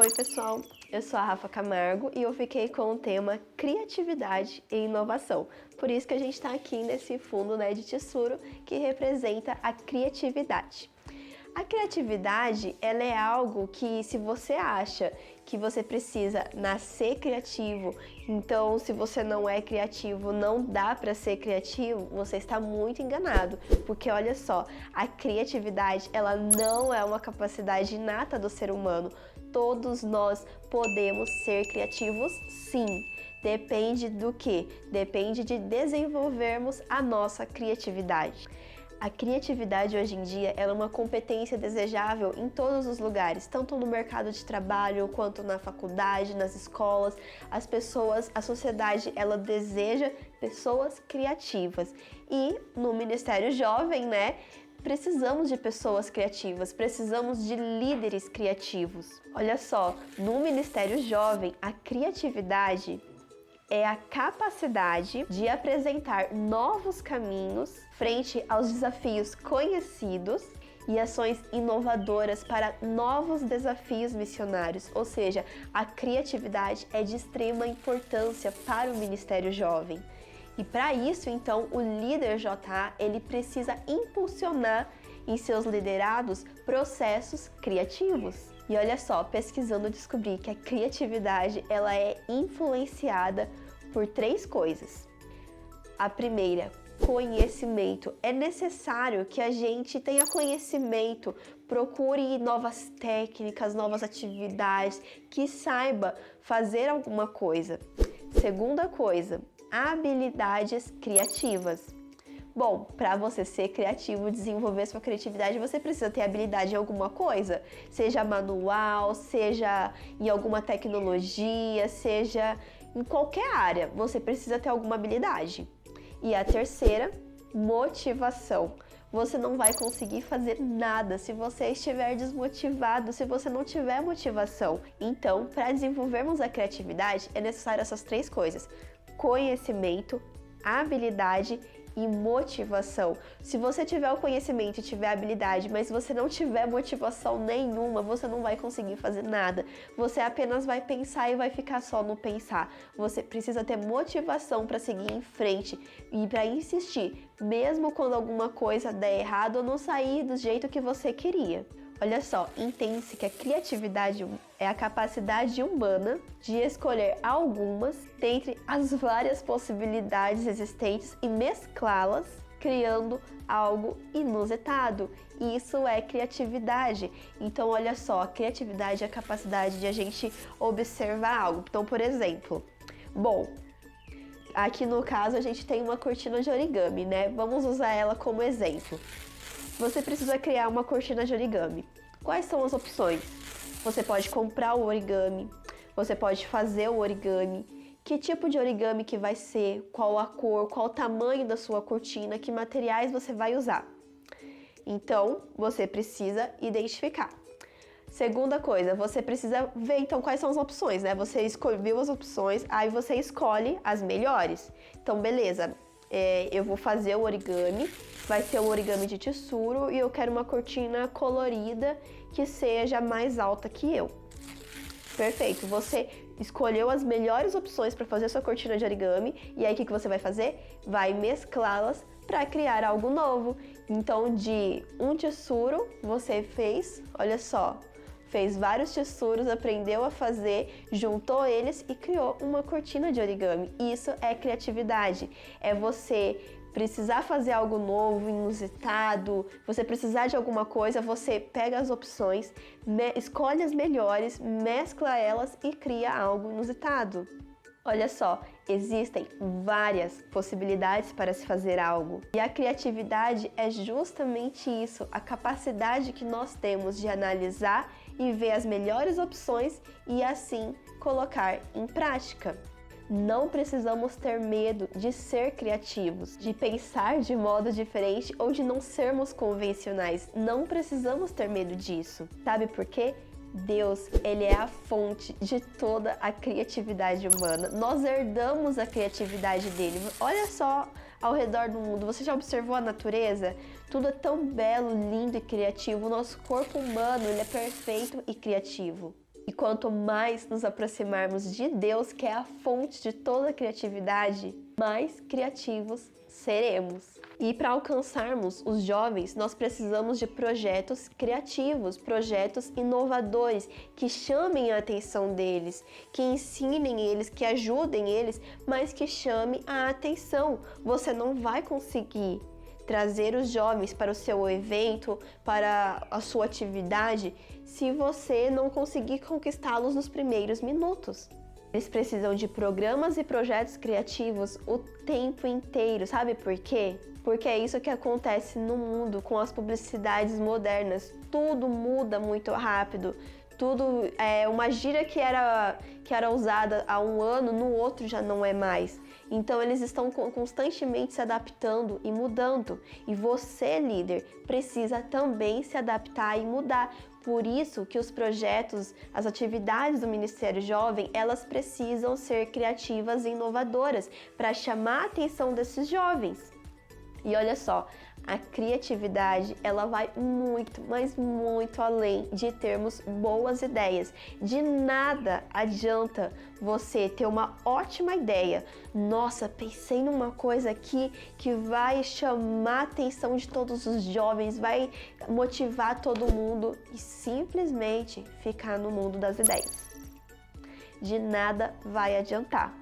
Oi pessoal, eu sou a Rafa Camargo e eu fiquei com o tema criatividade e inovação. Por isso que a gente está aqui nesse fundo, de tesouro que representa a criatividade. A criatividade, ela é algo que, se você acha que você precisa nascer criativo, então se você não é criativo, não dá para ser criativo, você está muito enganado. Porque olha só, a criatividade, ela não é uma capacidade inata do ser humano. Todos nós podemos ser criativos, sim. Depende do quê? Depende de desenvolvermos a nossa criatividade. A criatividade hoje em dia é uma competência desejável em todos os lugares, tanto no mercado de trabalho quanto na faculdade, nas escolas. A sociedade, ela deseja pessoas criativas. E no Ministério Jovem, precisamos de pessoas criativas, precisamos de líderes criativos. Olha só, no Ministério Jovem, a criatividade é a capacidade de apresentar novos caminhos frente aos desafios conhecidos e ações inovadoras para novos desafios missionários. Ou seja, a criatividade é de extrema importância para o Ministério Jovem. E para isso, então, o líder JA, ele precisa impulsionar em seus liderados processos criativos. E olha só, pesquisando eu descobri que a criatividade, ela é influenciada por 3 coisas. A primeira, conhecimento. É necessário que a gente tenha conhecimento, procure novas técnicas, novas atividades, que saiba fazer alguma coisa. Segunda coisa, habilidades criativas. Bom, para você ser criativo, desenvolver sua criatividade, você precisa ter habilidade em alguma coisa, seja manual, seja em alguma tecnologia, seja em qualquer área, você precisa ter alguma habilidade. E a terceira, motivação. Você não vai conseguir fazer nada se você estiver desmotivado, se você não tiver motivação. Então, para desenvolvermos a criatividade, é necessário essas 3 coisas: conhecimento, habilidade e motivação. Se você tiver o conhecimento e tiver habilidade, mas se você não tiver motivação nenhuma, você não vai conseguir fazer nada. Você apenas vai pensar e vai ficar só no pensar. Você precisa ter motivação para seguir em frente e para insistir, mesmo quando alguma coisa der errado ou não sair do jeito que você queria. Olha só, entende-se que a criatividade é a capacidade humana de escolher algumas dentre as várias possibilidades existentes e mesclá-las, criando algo inusitado. E isso é criatividade. Então, olha só, a criatividade é a capacidade de a gente observar algo. Então, por exemplo, aqui no caso a gente tem uma cortina de origami, Vamos usar ela como exemplo. Você precisa criar uma cortina de origami. Quais são as opções? Você pode comprar o origami, você pode fazer o origami, que tipo de origami que vai ser, qual a cor, qual o tamanho da sua cortina, que materiais você vai usar. Então, você precisa identificar. Segunda coisa, você precisa ver então quais são as opções, Você viu as opções, aí você escolhe as melhores. Então, beleza. Eu vou fazer o origami, vai ser um origami de tesouro e eu quero uma cortina colorida que seja mais alta que eu. Perfeito, você escolheu as melhores opções para fazer sua cortina de origami e aí o que você vai fazer? Vai mesclá-las para criar algo novo. Então, de um tesouro você fez, olha só, fez vários tesouros, aprendeu a fazer, juntou eles e criou uma cortina de origami. Isso é criatividade. É você precisar fazer algo novo, inusitado, você precisar de alguma coisa, você pega as opções, escolhe as melhores, mescla elas e cria algo inusitado. Olha só, existem várias possibilidades para se fazer algo. E a criatividade é justamente isso, a capacidade que nós temos de analisar e ver as melhores opções e assim colocar em prática. Não precisamos ter medo de ser criativos, de pensar de modo diferente ou de não sermos convencionais. Não precisamos ter medo disso. Sabe por quê? Deus, ele é a fonte de toda a criatividade humana. Nós herdamos a criatividade dele. Olha só ao redor do mundo. Você já observou a natureza? Tudo é tão belo, lindo e criativo. O nosso corpo humano, ele é perfeito e criativo. E quanto mais nos aproximarmos de Deus, que é a fonte de toda a criatividade, mais criativos seremos. E para alcançarmos os jovens, nós precisamos de projetos criativos, projetos inovadores, que chamem a atenção deles, que ensinem eles, que ajudem eles, mas que chamem a atenção. Você não vai conseguir trazer os jovens para o seu evento, para a sua atividade, se você não conseguir conquistá-los nos primeiros minutos. Eles precisam de programas e projetos criativos o tempo inteiro, sabe por quê? Porque é isso que acontece no mundo com as publicidades modernas. Tudo muda muito rápido. Tudo é uma gíria que era usada há um ano, no outro já não é mais. Então eles estão constantemente se adaptando e mudando. E você, líder, precisa também se adaptar e mudar. Por isso que os projetos, as atividades do Ministério Jovem, elas precisam ser criativas e inovadoras para chamar a atenção desses jovens. E olha só, a criatividade, ela vai muito, mas muito além de termos boas ideias. De nada adianta você ter uma ótima ideia. Nossa, pensei numa coisa aqui que vai chamar a atenção de todos os jovens, vai motivar todo mundo e simplesmente ficar no mundo das ideias. De nada vai adiantar.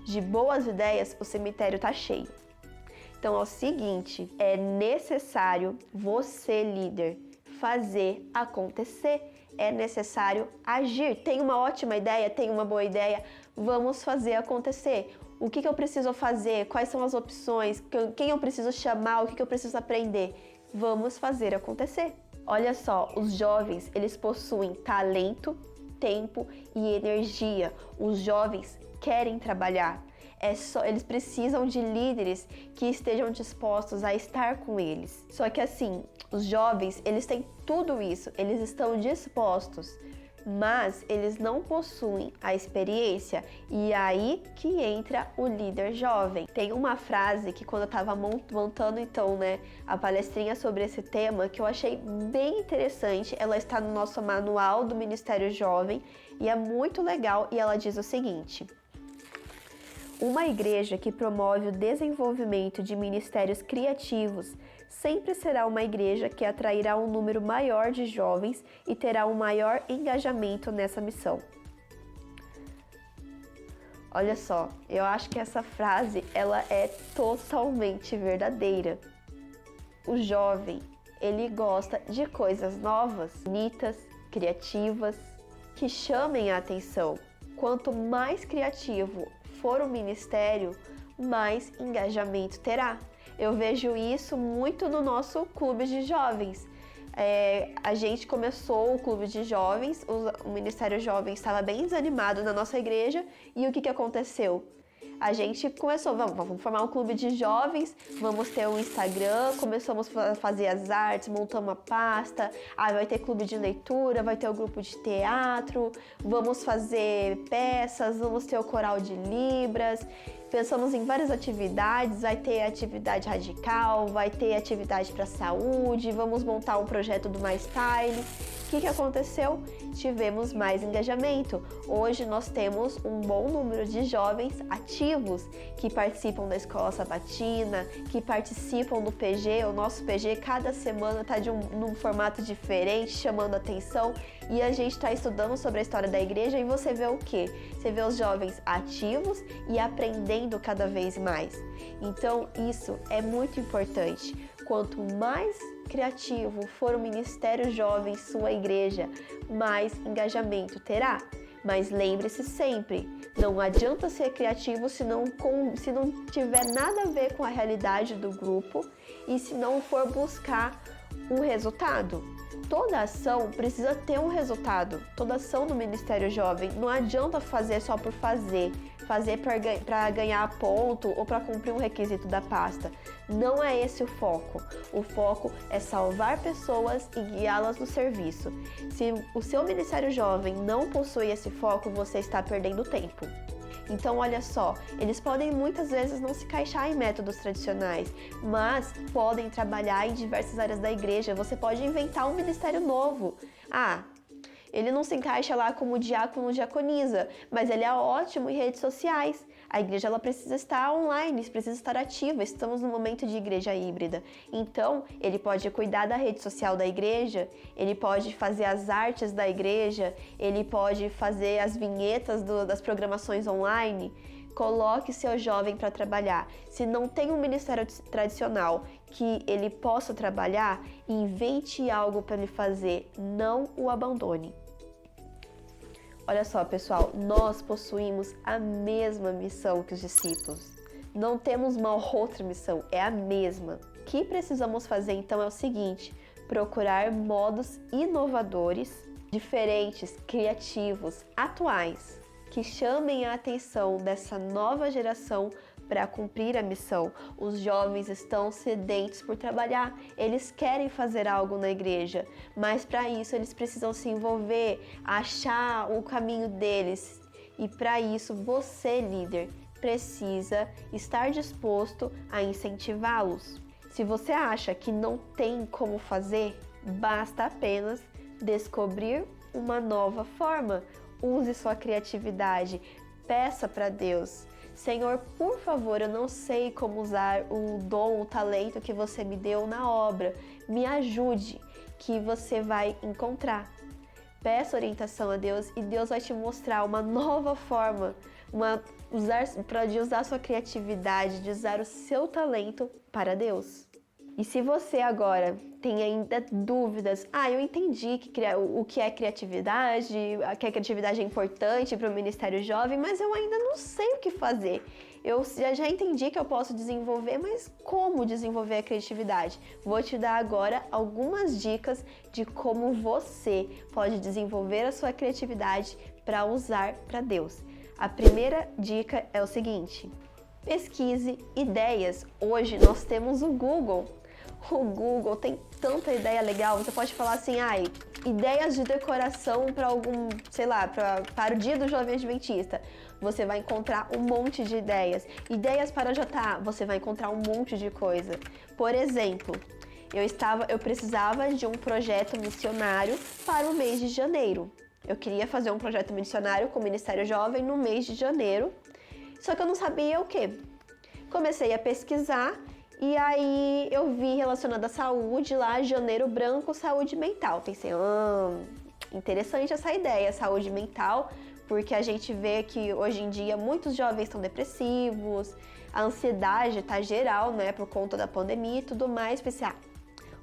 De boas ideias, o cemitério tá cheio. Então é o seguinte, é necessário você, líder, fazer acontecer. É necessário agir. Tem uma ótima ideia, tem uma boa ideia, vamos fazer acontecer. O que eu preciso fazer? Quais são as opções? Quem eu preciso chamar? O que eu preciso aprender? Vamos fazer acontecer. Olha só, os jovens, eles possuem talento, tempo e energia. Os jovens querem trabalhar. Eles precisam de líderes que estejam dispostos a estar com eles. Só que assim, os jovens, eles têm tudo isso, eles estão dispostos, mas eles não possuem a experiência. E aí que entra o líder jovem. Tem uma frase que quando eu estava montando então, a palestrinha sobre esse tema, que eu achei bem interessante. Ela está no nosso manual do Ministério Jovem e é muito legal, e ela diz o seguinte: uma igreja que promove o desenvolvimento de ministérios criativos sempre será uma igreja que atrairá um número maior de jovens e terá um maior engajamento nessa missão. Olha só, eu acho que essa frase ela é totalmente verdadeira. O jovem, ele gosta de coisas novas, bonitas, criativas, que chamem a atenção. Quanto mais criativo for o ministério, mais engajamento terá. Eu vejo isso muito no nosso clube de jovens. A gente começou o clube de jovens, o Ministério Jovem estava bem desanimado na nossa igreja, e o que aconteceu? A gente começou, vamos formar um clube de jovens, vamos ter um Instagram, começamos a fazer as artes, montamos uma pasta, vai ter clube de leitura, vai ter o grupo de teatro, vamos fazer peças, vamos ter o coral de Libras. Pensamos em várias atividades, vai ter atividade radical, vai ter atividade para saúde, vamos montar um projeto do My Style. O que aconteceu? Tivemos mais engajamento. Hoje nós temos um bom número de jovens ativos que participam da escola sabatina, que participam do PG. O nosso PG cada semana está num formato diferente, chamando atenção, e a gente está estudando sobre a história da igreja, e você vê o quê? Você vê os jovens ativos e aprendendo cada vez mais. Então isso é muito importante. Quanto mais criativo for o Ministério Jovem, sua igreja, mais engajamento terá. Mas lembre-se sempre, não adianta ser criativo se não tiver nada a ver com a realidade do grupo e se não for buscar um resultado. Toda ação precisa ter um resultado. Toda ação do Ministério Jovem não adianta fazer só por fazer para ganhar ponto ou para cumprir um requisito da pasta. Não é esse o foco. O foco é salvar pessoas e guiá-las no serviço. Se o seu Ministério Jovem não possui esse foco, você está perdendo tempo. Então, olha só, eles podem muitas vezes não se encaixar em métodos tradicionais, mas podem trabalhar em diversas áreas da igreja. Você pode inventar um ministério novo. Ele não se encaixa lá como diácono ou diaconisa, mas ele é ótimo em redes sociais. A igreja ela precisa estar online, precisa estar ativa. Estamos no momento de igreja híbrida. Então, ele pode cuidar da rede social da igreja, ele pode fazer as artes da igreja, ele pode fazer as vinhetas das programações online. Coloque seu jovem para trabalhar. Se não tem um ministério tradicional que ele possa trabalhar, invente algo para ele fazer, não o abandone. Olha só, pessoal, nós possuímos a mesma missão que os discípulos. Não temos uma outra missão, é a mesma. O que precisamos fazer então é o seguinte: procurar modos inovadores, diferentes, criativos, atuais, que chamem a atenção dessa nova geração para cumprir a missão. Os jovens estão sedentos por trabalhar, eles querem fazer algo na igreja, mas para isso eles precisam se envolver, achar o caminho deles. E para isso você, líder, precisa estar disposto a incentivá-los. Se você acha que não tem como fazer, basta apenas descobrir uma nova forma. Use sua criatividade, peça para Deus: Senhor, por favor, eu não sei como usar o dom, o talento que você me deu na obra, me ajude, que você vai encontrar. Peça orientação a Deus e Deus vai te mostrar uma nova forma de usar sua criatividade, de usar o seu talento para Deus. E se você agora tem ainda dúvidas, eu entendi o que é criatividade, que a criatividade é importante para o Ministério Jovem, mas eu ainda não sei o que fazer. Eu já entendi que eu posso desenvolver, mas como desenvolver a criatividade? Vou te dar agora algumas dicas de como você pode desenvolver a sua criatividade para usar para Deus. A primeira dica é o seguinte: pesquise ideias. Hoje nós temos o Google. O Google tem tanta ideia legal. Você pode falar assim, ideias de decoração para para o dia do jovem adventista. Você vai encontrar um monte de ideias. Ideias para JA, você vai encontrar um monte de coisa. Por exemplo, eu precisava de um projeto missionário para o mês de janeiro. Eu queria fazer um projeto missionário com o Ministério Jovem no mês de janeiro, só que eu não sabia o quê. Comecei a pesquisar e aí eu vi relacionado à saúde lá, Janeiro Branco, saúde mental. Pensei, interessante essa ideia, saúde mental, porque a gente vê que hoje em dia muitos jovens estão depressivos, a ansiedade está geral, né, por conta da pandemia e tudo mais. Pensei,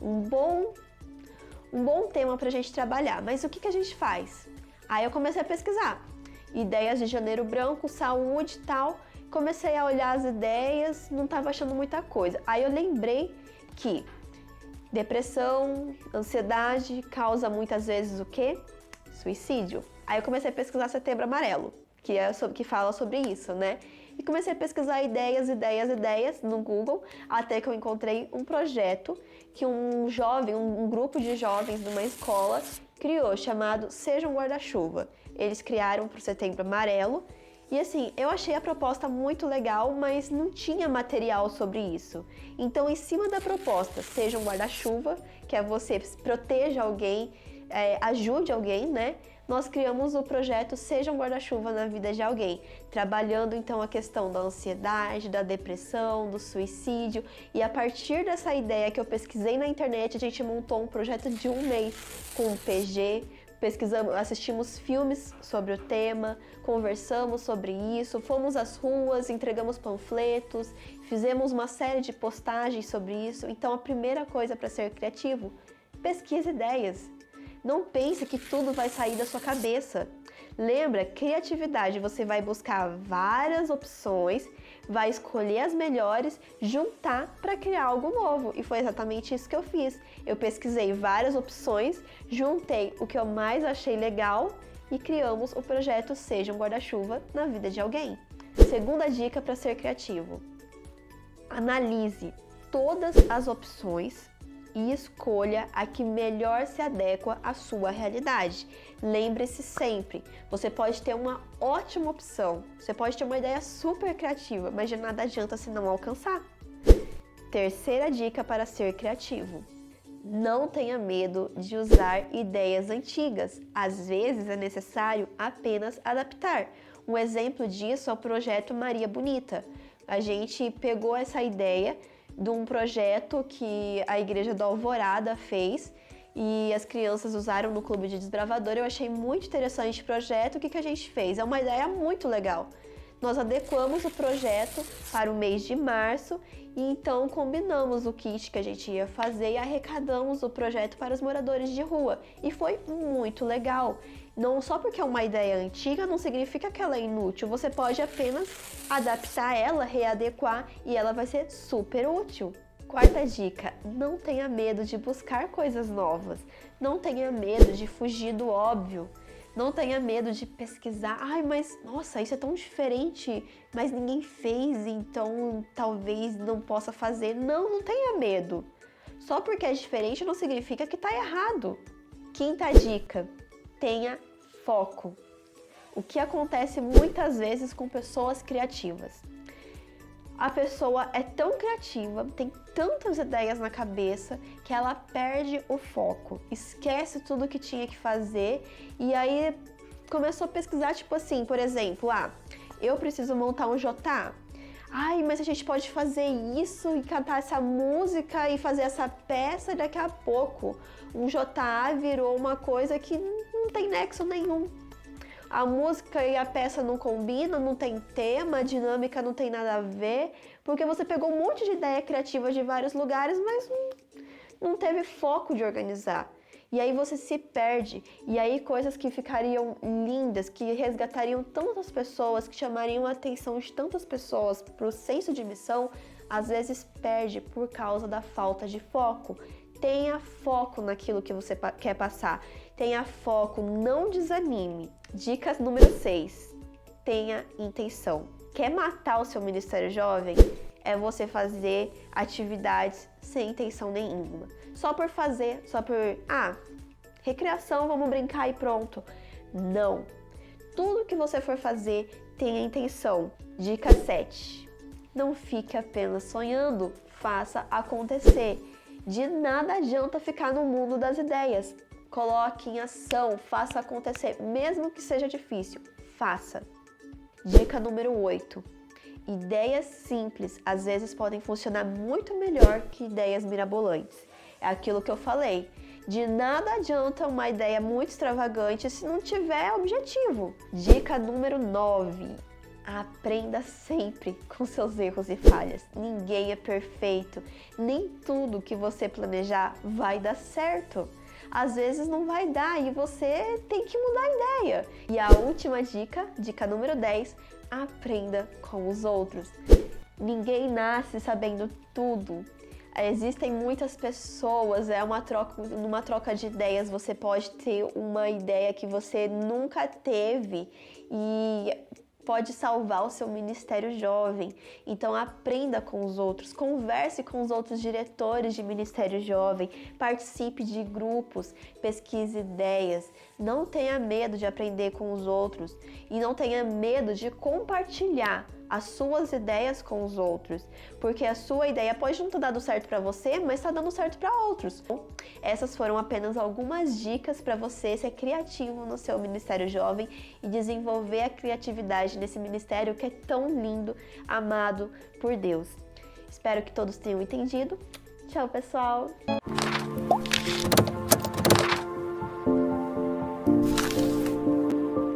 um bom tema pra gente trabalhar, mas o que a gente faz? Aí eu comecei a pesquisar, ideias de Janeiro Branco, saúde e tal. Comecei a olhar as ideias, não estava achando muita coisa. Aí eu lembrei que depressão, ansiedade causa muitas vezes o quê? Suicídio. Aí eu comecei a pesquisar Setembro Amarelo, que fala sobre isso, né? E comecei a pesquisar ideias no Google, até que eu encontrei um projeto que um grupo de jovens de uma escola criou, chamado Seja um Guarda-Chuva. Eles criaram para o Setembro Amarelo. E assim, eu achei a proposta muito legal, mas não tinha material sobre isso. Então, em cima da proposta, seja um guarda-chuva, que é você proteja alguém, ajude alguém, né? Nós criamos o projeto Seja um Guarda-Chuva na vida de alguém, trabalhando então a questão da ansiedade, da depressão, do suicídio. E a partir dessa ideia que eu pesquisei na internet, a gente montou um projeto de 1 mês com um PG, assistimos filmes sobre o tema, conversamos sobre isso, fomos às ruas, entregamos panfletos, fizemos uma série de postagens sobre isso. Então a primeira coisa para ser criativo, pesquise ideias. Não pense que tudo vai sair da sua cabeça. Lembra, criatividade, você vai buscar várias opções, vai escolher as melhores, juntar para criar algo novo. E foi exatamente isso que eu fiz. Eu pesquisei várias opções, juntei o que eu mais achei legal e criamos o projeto Seja um Guarda-Chuva na vida de alguém. Segunda dica para ser criativo: analise todas as opções e escolha a que melhor se adequa à sua realidade. Lembre-se sempre, você pode ter uma ótima opção, você pode ter uma ideia super criativa, mas de nada adianta se não alcançar. Terceira dica para ser criativo: Não tenha medo de usar ideias antigas. Às vezes é necessário apenas adaptar. Um exemplo disso é o projeto Maria Bonita. A gente pegou essa ideia de um projeto que a Igreja do Alvorada fez e as crianças usaram no Clube de Desbravador. Eu achei muito interessante o projeto. O que a gente fez? É uma ideia muito legal. Nós adequamos o projeto para o mês de março e então combinamos o kit que a gente ia fazer e arrecadamos o projeto para os moradores de rua. E foi muito legal. Não só porque é uma ideia antiga, não significa que ela é inútil. Você pode apenas adaptar ela, readequar e ela vai ser super útil. Quarta dica, não tenha medo de buscar coisas novas. Não tenha medo de fugir do óbvio. Não tenha medo de pesquisar. Ai, mas nossa, isso é tão diferente, mas ninguém fez, então talvez não possa fazer. Não tenha medo. Só porque é diferente não significa que está errado. Quinta dica, tenha foco. O que acontece muitas vezes com pessoas criativas? A pessoa é tão criativa, tem tantas ideias na cabeça que ela perde o foco, esquece tudo que tinha que fazer e aí começou a pesquisar, tipo assim, por exemplo, eu preciso montar um JA. Ai, mas a gente pode fazer isso e cantar essa música e fazer essa peça e daqui a pouco um JA virou uma coisa que não tem nexo nenhum. A música e a peça não combinam, não tem tema, a dinâmica não tem nada a ver, porque você pegou um monte de ideia criativa de vários lugares, mas não teve foco de organizar. E aí você se perde, e aí coisas que ficariam lindas, que resgatariam tantas pessoas, que chamariam a atenção de tantas pessoas para o senso de missão, às vezes perde por causa da falta de foco. Tenha foco naquilo que você quer passar. Tenha foco, não desanime. Dica número 6. Tenha intenção. Quer matar o seu Ministério Jovem? É você fazer atividades sem intenção nenhuma. Só por fazer, recreação, vamos brincar e pronto. Não. Tudo que você for fazer, tenha intenção. Dica 7. Não fique apenas sonhando, faça acontecer. De nada adianta ficar no mundo das ideias. Coloque em ação, faça acontecer, mesmo que seja difícil, faça. Dica número 8. Ideias simples às vezes podem funcionar muito melhor que ideias mirabolantes. É aquilo que eu falei. De nada adianta uma ideia muito extravagante se não tiver objetivo. Dica número 9. Aprenda sempre com seus erros e falhas. Ninguém é perfeito. Nem tudo que você planejar vai dar certo. Às vezes não vai dar e você tem que mudar a ideia. E a última dica, dica número 10, aprenda com os outros. Ninguém nasce sabendo tudo. Existem muitas pessoas, numa troca de ideias você pode ter uma ideia que você nunca teve e pode salvar o seu Ministério Jovem. Então aprenda com os outros, converse com os outros diretores de Ministério Jovem, participe de grupos, pesquise ideias. Não tenha medo de aprender com os outros e não tenha medo de compartilhar as suas ideias com os outros, porque a sua ideia pode não ter dado certo para você, mas está dando certo para outros. Essas foram apenas algumas dicas para você ser criativo no seu Ministério Jovem e desenvolver a criatividade nesse ministério que é tão lindo, amado por Deus. Espero que todos tenham entendido. Tchau, pessoal!